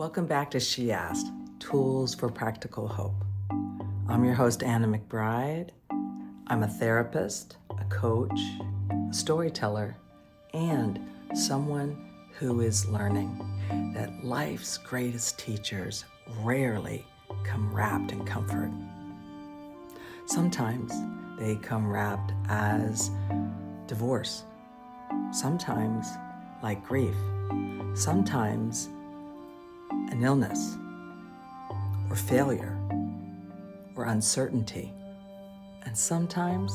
Welcome back to She Asked, Tools for Practical Hope. I'm your host, Anna McBride. I'm a therapist, a coach, a storyteller, and someone who is learning that life's greatest teachers rarely come wrapped in comfort. Sometimes they come wrapped as divorce, sometimes like grief, sometimes an illness, or failure, or uncertainty. And sometimes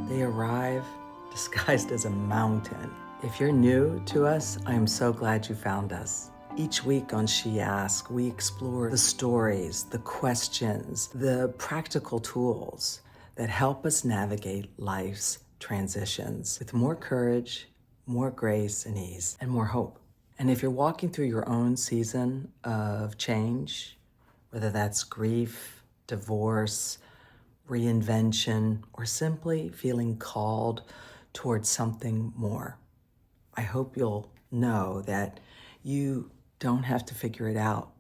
they arrive disguised as a mountain. If you're new to us, I am so glad you found us. Each week on She Asked, we explore the stories, the questions, the practical tools that help us navigate life's transitions with more courage, more grace and ease, and more hope. And if you're walking through your own season of change, whether that's grief, divorce, reinvention, or simply feeling called towards something more, I hope you'll know that you don't have to figure it out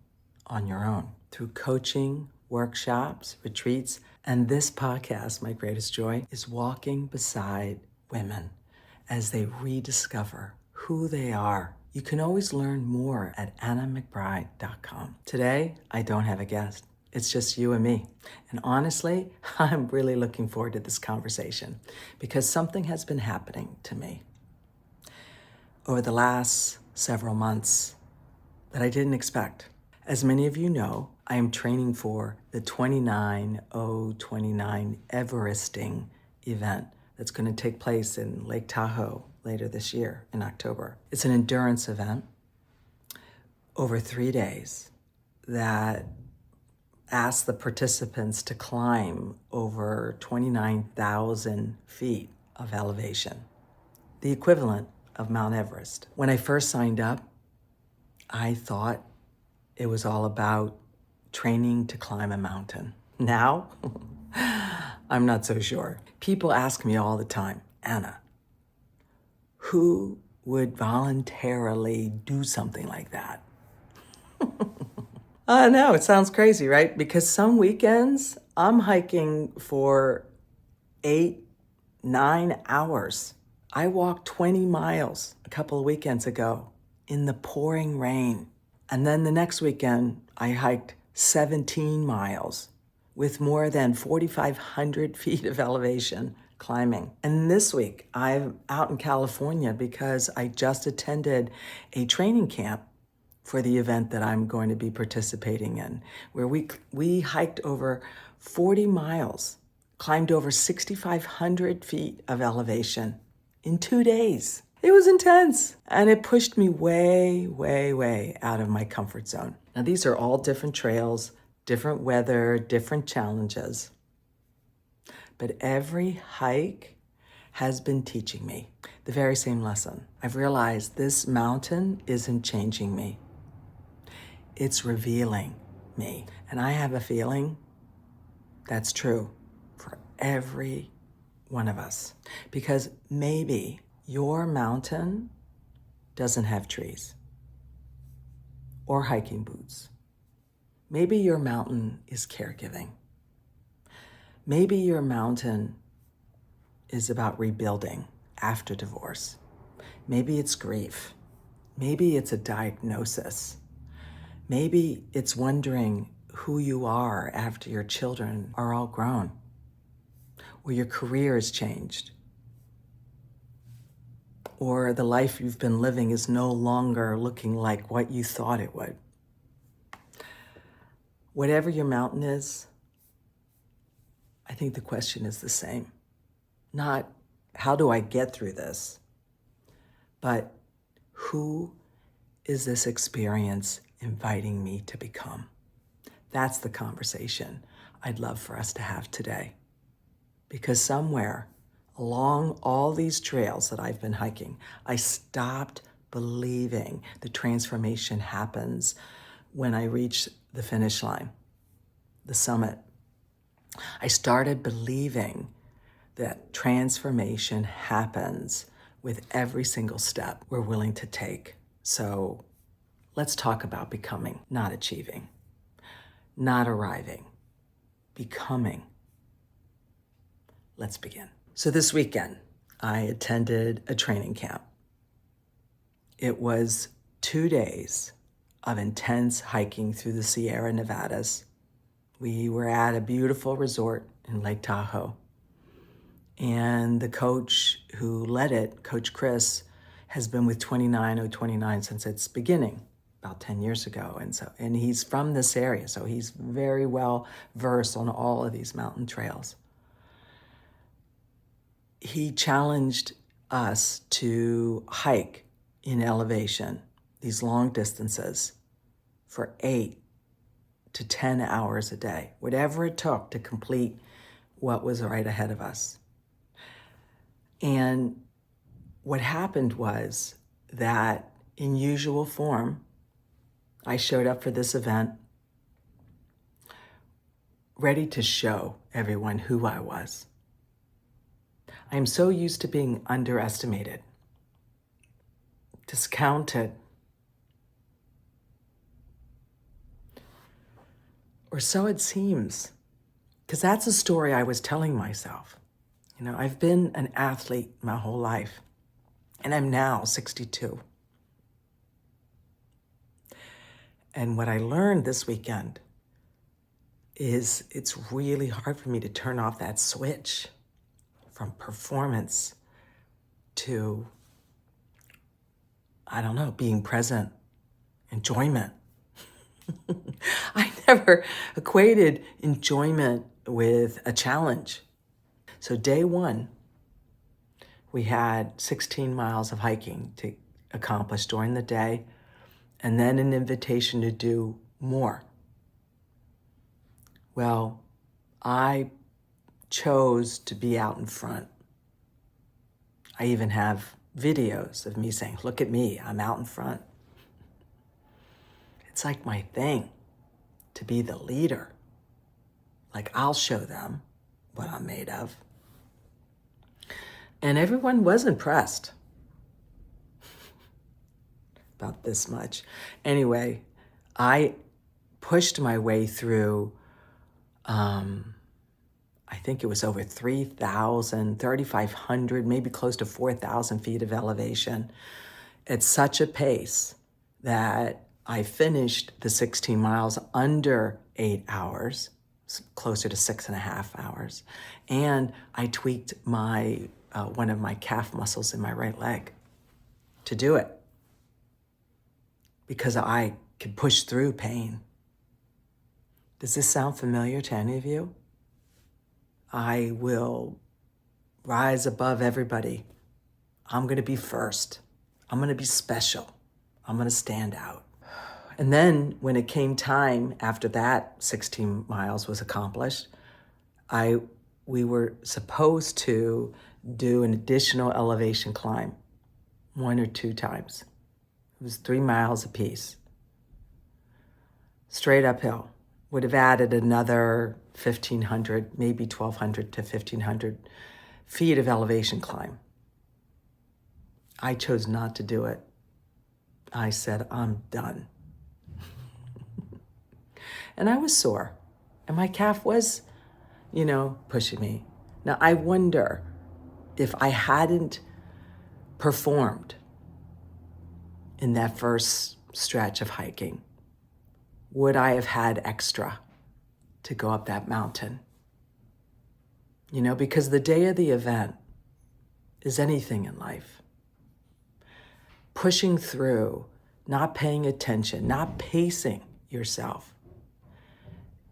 on your own. Through coaching, workshops, retreats, and this podcast, my greatest joy, is walking beside women as they rediscover who they are. You can always learn more at annamcbride.com. Today, I don't have a guest. It's just you and me. And honestly, I'm really looking forward to this conversation because something has been happening to me over the last several months that I didn't expect. As many of you know, I am training for the 29-029 Everesting event that's going to take place in Lake Tahoe later this year in October. It's an endurance event over 3 days that asks the participants to climb over 29,000 feet of elevation, the equivalent of Mount Everest. When I first signed up, I thought it was all about training to climb a mountain. Now, I'm not so sure. People ask me all the time, Anna, who would voluntarily do something like that? I know, it sounds crazy, right? Because some weekends, I'm hiking for 8, 9 hours. I walked 20 miles a couple of weekends ago in the pouring rain. And then the next weekend, I hiked 17 miles with more than 4,500 feet of elevation climbing. And this week, I'm out in California because I just attended a training camp for the event that I'm going to be participating in, where we hiked over 40 miles, climbed over 6,500 feet of elevation in 2 days. It was intense, and it pushed me way, way, way out of my comfort zone. Now, these are all different trails, different weather, different challenges. But every hike has been teaching me the very same lesson. I've realized this mountain isn't changing me. It's revealing me. And I have a feeling that's true for every one of us. Because maybe your mountain doesn't have trees or hiking boots. Maybe your mountain is caregiving. Maybe your mountain is about rebuilding after divorce. Maybe it's grief. Maybe it's a diagnosis. Maybe it's wondering who you are after your children are all grown, or your career has changed, or the life you've been living is no longer looking like what you thought it would. Whatever your mountain is, I think the question is the same. Not, how do I get through this? But who is this experience inviting me to become? That's the conversation I'd love for us to have today. Because somewhere along all these trails that I've been hiking, I stopped believing the transformation happens when I reach the finish line, the summit. I started believing that transformation happens with every single step we're willing to take. So Let's talk about becoming, not achieving, not arriving, becoming. Let's begin. So this weekend, I attended a training camp. It was 2 days of intense hiking through the Sierra Nevadas. We were at a beautiful resort in Lake Tahoe. And the coach who led it, Coach Chris, has been with 29 since its beginning, about 10 years ago. And he's from this area, so he's very well versed on all of these mountain trails. He challenged us to hike in elevation, these long distances, for 8 to 10 hours a day, whatever it took to complete what was right ahead of us. And what happened was that in usual form, I showed up for this event ready to show everyone who I was. I'm so used to being underestimated, discounted, or so it seems, because that's a story I was telling myself. You know, I've been an athlete my whole life, and I'm now 62. And what I learned this weekend is it's really hard for me to turn off that switch from performance to, I don't know, being present, enjoyment. I never equated enjoyment with a challenge. So day one, we had 16 miles of hiking to accomplish during the day, and then an invitation to do more. Well, I chose to be out in front. I even have videos of me saying, look at me, I'm out in front. It's like my thing to be the leader. Like, I'll show them what I'm made of. And everyone was impressed. About this much. Anyway, I pushed my way through, I think it was over 3,500, maybe close to 4,000 feet of elevation at such a pace that I finished the 16 miles under 8 hours, closer to 6.5 hours. And I tweaked one of my calf muscles in my right leg to do it, because I could push through pain. Does this sound familiar to any of you? I will rise above everybody. I'm going to be first. I'm going to be special. I'm going to stand out. And then when it came time after that 16 miles was accomplished, we were supposed to do an additional elevation climb 1 or 2 times. It was 3 miles apiece. Straight uphill. Would have added another 1,500, maybe 1,200 to 1,500 feet of elevation climb. I chose not to do it. I said, I'm done. And I was sore. And my calf was, pushing me. Now, I wonder if I hadn't performed in that first stretch of hiking, would I have had extra to go up that mountain? Because the day of the event is anything in life. Pushing through, not paying attention, not pacing yourself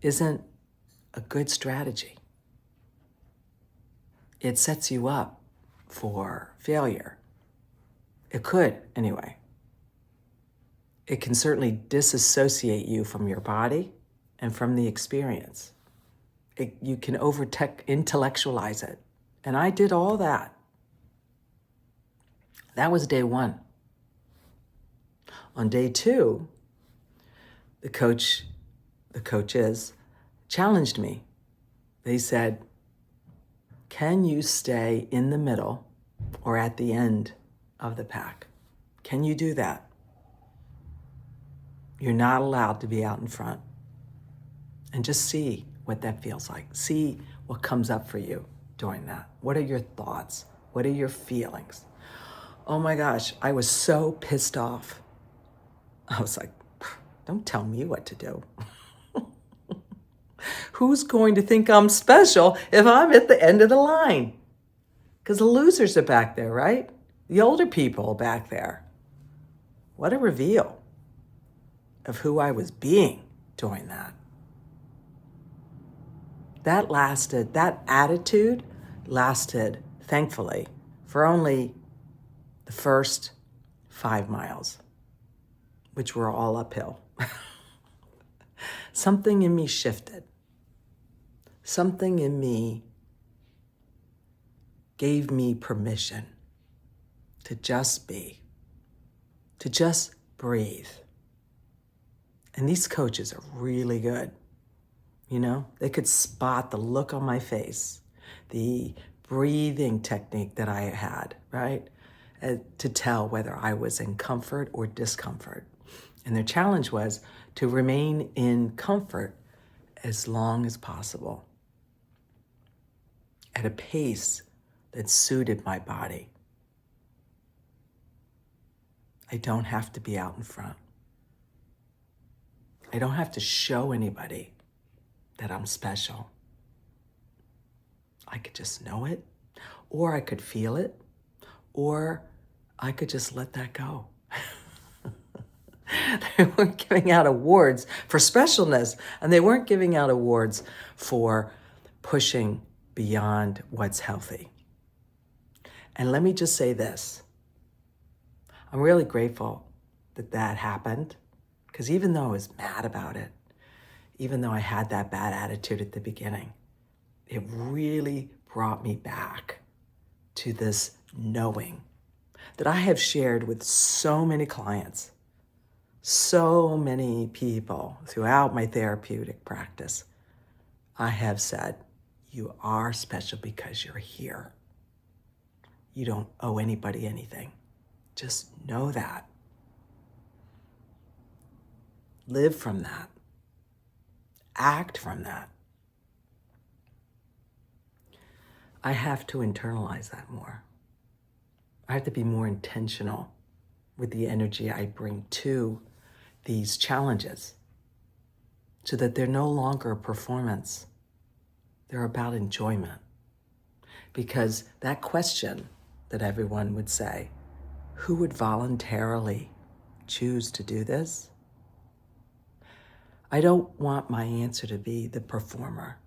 isn't a good strategy. It sets you up for failure. It could, anyway. It can certainly disassociate you from your body and from the experience. You can intellectualize it. And I did all that. That was day one. On day two, the coaches challenged me. They said, can you stay in the middle or at the end of the pack? Can you do that? You're not allowed to be out in front. And just see what that feels like. See what comes up for you during that. What are your thoughts? What are your feelings? Oh my gosh, I was so pissed off. I was like, don't tell me what to do. Who's going to think I'm special if I'm at the end of the line? Because the losers are back there, right? The older people are back there. What a reveal of who I was being during that. That attitude lasted, thankfully, for only the first 5 miles, which were all uphill. Something in me shifted. Something in me gave me permission to just be, to just breathe. And these coaches are really good. You know, they could spot the look on my face, the breathing technique that I had, right? To tell whether I was in comfort or discomfort. And their challenge was to remain in comfort as long as possible at a pace that suited my body. I don't have to be out in front. I don't have to show anybody that I'm special. I could just know it, or I could feel it, or I could just let that go. They weren't giving out awards for specialness, and they weren't giving out awards for pushing beyond what's healthy. And let me just say this. I'm really grateful that that happened, because even though I was mad about it, even though I had that bad attitude at the beginning, it really brought me back to this knowing that I have shared with so many clients, so many people throughout my therapeutic practice. I have said, you are special because you're here. You don't owe anybody anything. Just know that. Live from that. Act from that. I have to internalize that more. I have to be more intentional with the energy I bring to these challenges so that they're no longer a performance. They're about enjoyment. Because that question that everyone would say, who would voluntarily choose to do this? I don't want my answer to be the performer.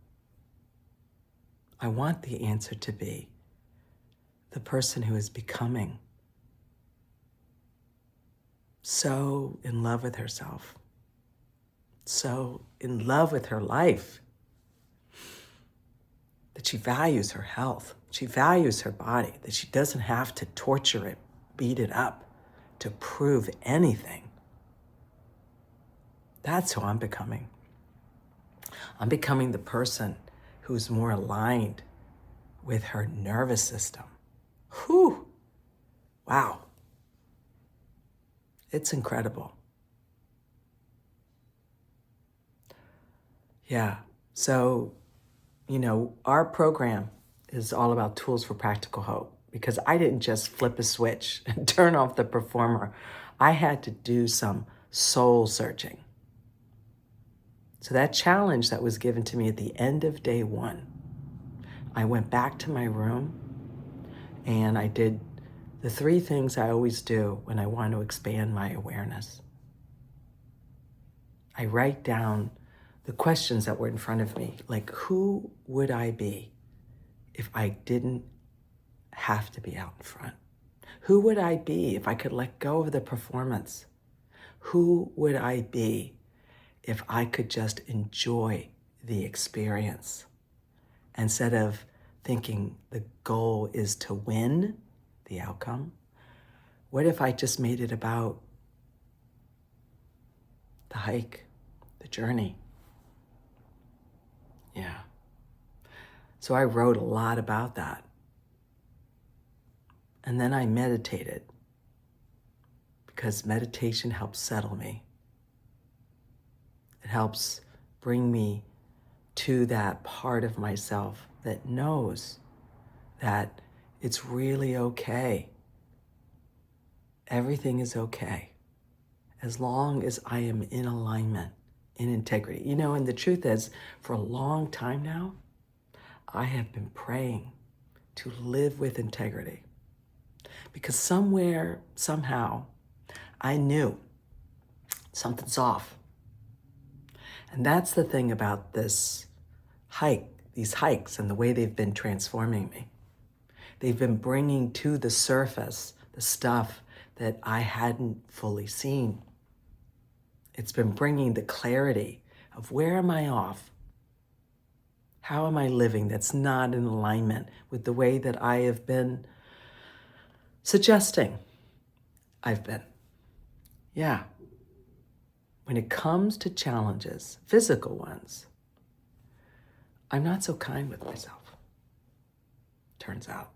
I want the answer to be the person who is becoming so in love with herself, so in love with her life, that she values her health, she values her body, that she doesn't have to torture it, beat it up to prove anything. That's who I'm becoming. I'm becoming the person who's more aligned with her nervous system. Whew. Wow. It's incredible. Yeah. So, our program is all about tools for practical hope, because I didn't just flip a switch and turn off the performer. I had to do some soul searching. So that challenge that was given to me at the end of day 1, I went back to my room and I did the 3 things I always do when I want to expand my awareness. I write down the questions that were in front of me, like who would I be if I didn't have to be out in front? Who would I be if I could let go of the performance? Who would I be if I could just enjoy the experience instead of thinking the goal is to win the outcome? What if I just made it about the hike, the journey? Yeah. So I wrote a lot about that. And then I meditated, because meditation helps settle me. helps bring me to that part of myself that knows that it's really okay. Everything is okay as long as I am in alignment, in integrity. And the truth is, for a long time now, I have been praying to live with integrity because somewhere, somehow, I knew something's off. And that's the thing about these hikes and the way they've been transforming me. They've been bringing to the surface the stuff that I hadn't fully seen. It's been bringing the clarity of where am I off? How am I living that's not in alignment with the way that I have been suggesting I've been? Yeah. When it comes to challenges, physical ones, I'm not so kind with myself. Turns out.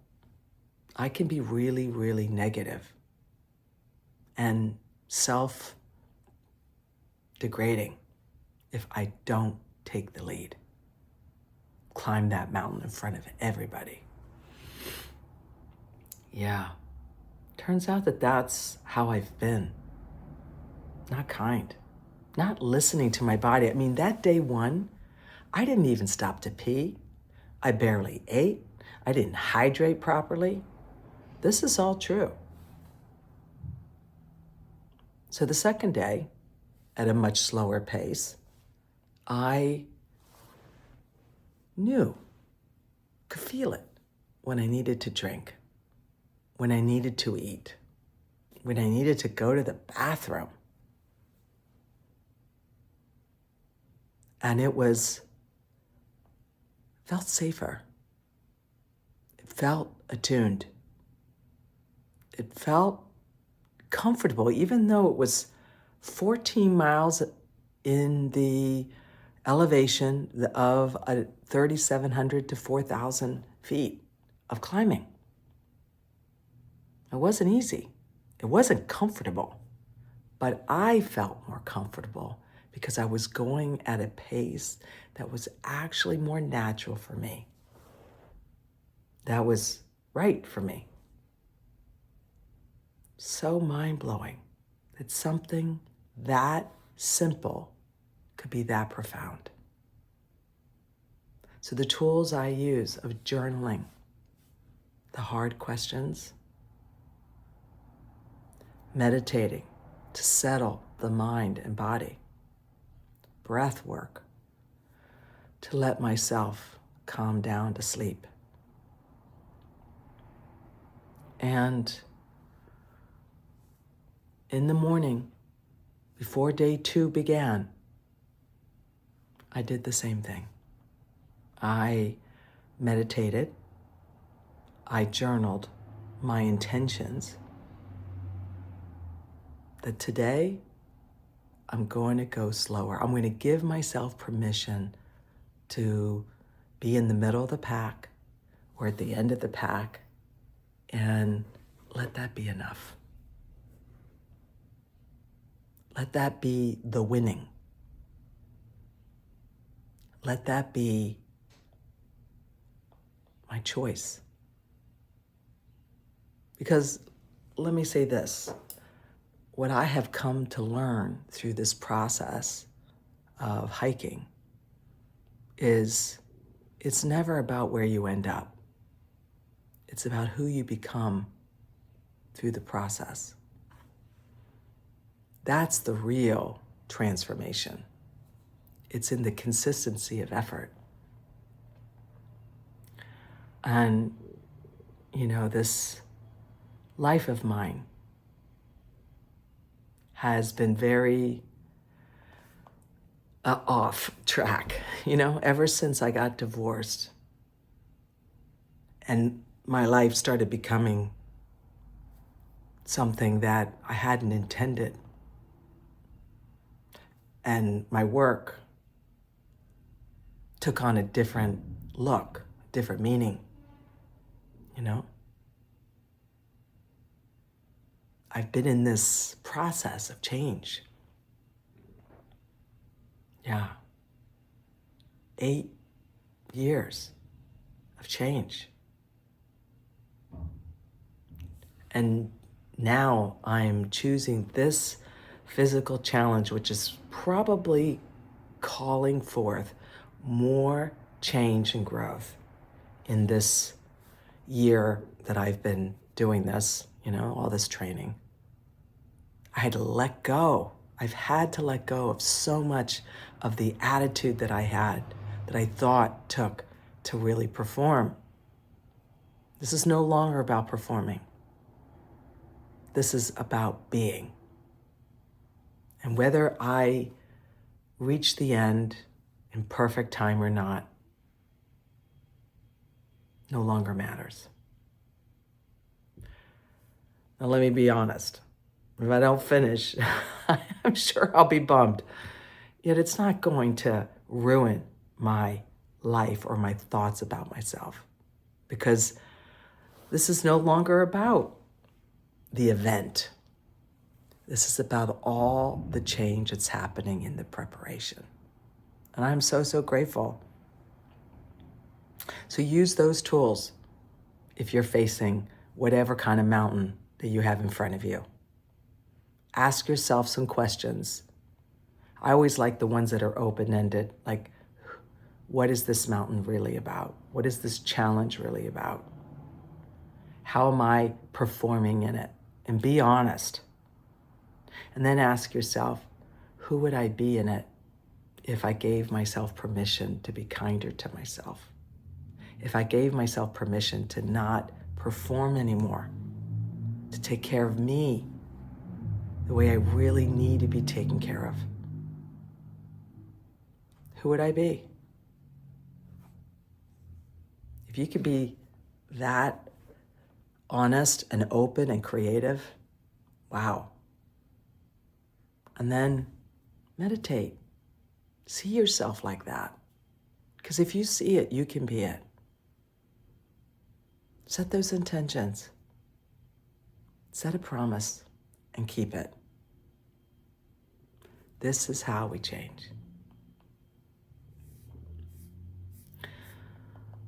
I can be really, really negative and self-degrading if I don't take the lead. Climb that mountain in front of everybody. Yeah. Turns out that that's how I've been. Not kind. Not listening to my body. I mean, that day one, I didn't even stop to pee. I barely ate. I didn't hydrate properly. This is all true. So the second day, at a much slower pace, I could feel it when I needed to drink, when I needed to eat, when I needed to go to the bathroom. And it felt safer. It felt attuned. It felt comfortable, even though it was 14 miles in the elevation of 3,700 to 4,000 feet of climbing. It wasn't easy. It wasn't comfortable, but I felt more comfortable because I was going at a pace that was actually more natural for me. That was right for me. So mind-blowing that something that simple could be that profound. So the tools I use of journaling, the hard questions, meditating to settle the mind and body, breath work to let myself calm down to sleep, and in the morning, before day 2 began, I did the same thing. I meditated, I journaled my intentions that today I'm going to go slower. I'm going to give myself permission to be in the middle of the pack or at the end of the pack and let that be enough. Let that be the winning. Let that be my choice. Because let me say this, what I have come to learn through this process of hiking is it's never about where you end up. It's about who you become through the process. That's the real transformation. It's in the consistency of effort. And, this life of mine has been very off track, ever since I got divorced and my life started becoming something that I hadn't intended. And my work took on a different look, different meaning, I've been in this process of change. Yeah. 8 years of change. And now I'm choosing this physical challenge, which is probably calling forth more change and growth in this year that I've been doing this, all this training. I had to let go. I've had to let go of so much of the attitude that I had, that I thought took to really perform. This is no longer about performing. This is about being. And whether I reach the end in perfect time or not, no longer matters. Now, let me be honest. If I don't finish, I'm sure I'll be bummed. Yet it's not going to ruin my life or my thoughts about myself, because this is no longer about the event. This is about all the change that's happening in the preparation. And I'm so, so grateful. So use those tools if you're facing whatever kind of mountain that you have in front of you. Ask yourself some questions. I always like the ones that are open-ended, like, what is this mountain really about? What is this challenge really about? How am I performing in it? And be honest. And then ask yourself, who would I be in it if I gave myself permission to be kinder to myself? If I gave myself permission to not perform anymore, to take care of me the way I really need to be taken care of, who would I be? If you could be that honest and open and creative, wow. And then meditate. See yourself like that. Because if you see it, you can be it. Set those intentions. Set a promise and keep it. This is how we change.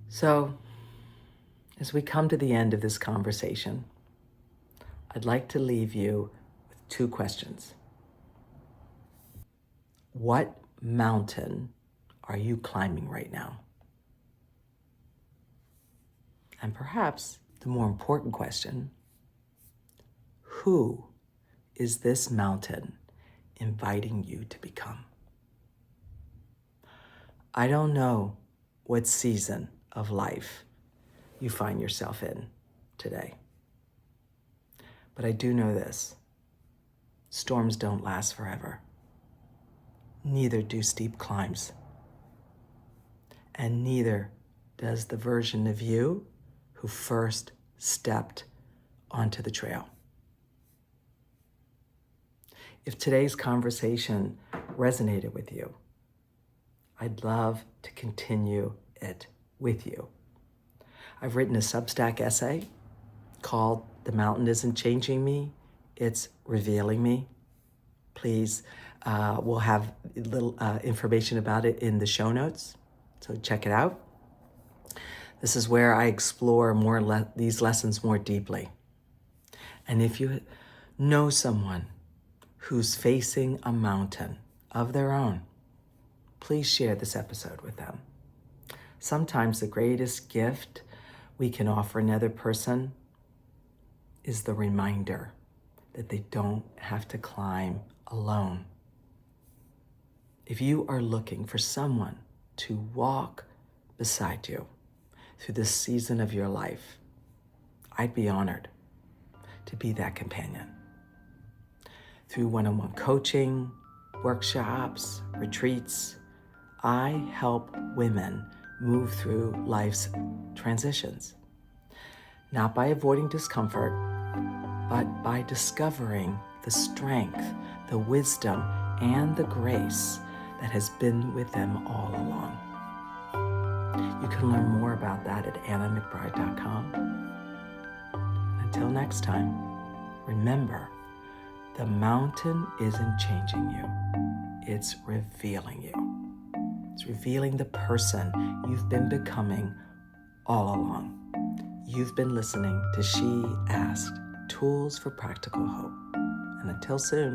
So, as we come to the end of this conversation, I'd like to leave you with 2 questions. What mountain are you climbing right now? And perhaps the more important question, who is this mountain inviting you to become? I don't know what season of life you find yourself in today, but I do know this: storms don't last forever. Neither do steep climbs. And neither does the version of you who first stepped onto the trail. If today's conversation resonated with you, I'd love to continue it with you. I've written a Substack essay called "The Mountain Isn't Changing Me, It's Revealing Me." Please, we'll have a little information about it in the show notes, so check it out. This is where I explore these lessons more deeply. And if you know someone who's facing a mountain of their own, please share this episode with them. Sometimes the greatest gift we can offer another person is the reminder that they don't have to climb alone. If you are looking for someone to walk beside you through this season of your life, I'd be honored to be that companion. Through one-on-one coaching, workshops, retreats, I help women move through life's transitions, not by avoiding discomfort, but by discovering the strength, the wisdom, and the grace that has been with them all along. You can learn more about that at annamcbride.com. Until next time, remember, the mountain isn't changing you, it's revealing you. It's revealing the person you've been becoming all along. You've been listening to She Asked, Tools for Practical Hope. And until soon,